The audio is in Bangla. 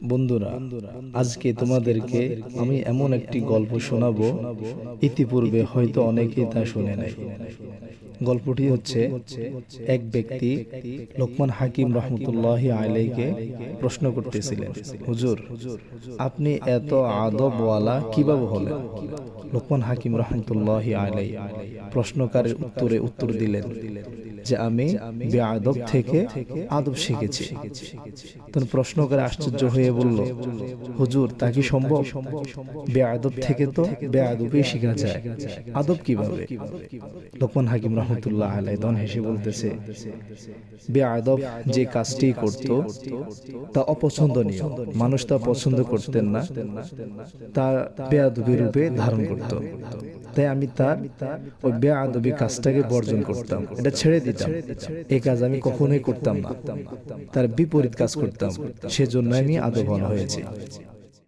বন্ধুরা, আজকে তোমাদেরকে আমি এমন একটি গল্প শোনাবো, ইতিপূর্বে হয়তো অনেকেই তা শুনে নাই। গল্পটি হচ্ছে, এক ব্যক্তি লোকমান হাকিম রহমতুল্লাহি আলাইহিকে প্রশ্ন করতেছিলেন, হুজুর, আপনি এত আদবওয়ালা কিভাবে হলেন? লোকমান হাকিম রহমতুল্লাহি আলাইহি প্রশ্নকারের উত্তরে উত্তর দিলেন যে আমি বেআদব থেকে আদব শিখেছি। তখন প্রশ্নকার আশ্চর্য হয়ে বলল, হুজুর, তা কি সম্ভব? বেআদব থেকে তো বেআদবই শেখা যায়, আদব কিভাবে? লোকমান হাকিম রহমতুল্লাহ আলাইহি তখন হেসে বলতেছে, বেআদব যে কাজটি করত তা অপছন্দনীয়, মানুষ তা পছন্দ করতেন না, তা বেআদবি রূপে ধারণ করত। তাই আমি তার ওই বেআদবি কাজটাকে বর্জন করতাম, এটা ছেড়ে দিতাম। এই কাজ আমি কখনোই করতাম না, তার বিপরীত কাজ করতাম, সেজন্য আমি আদবওয়ালা হয়েছি।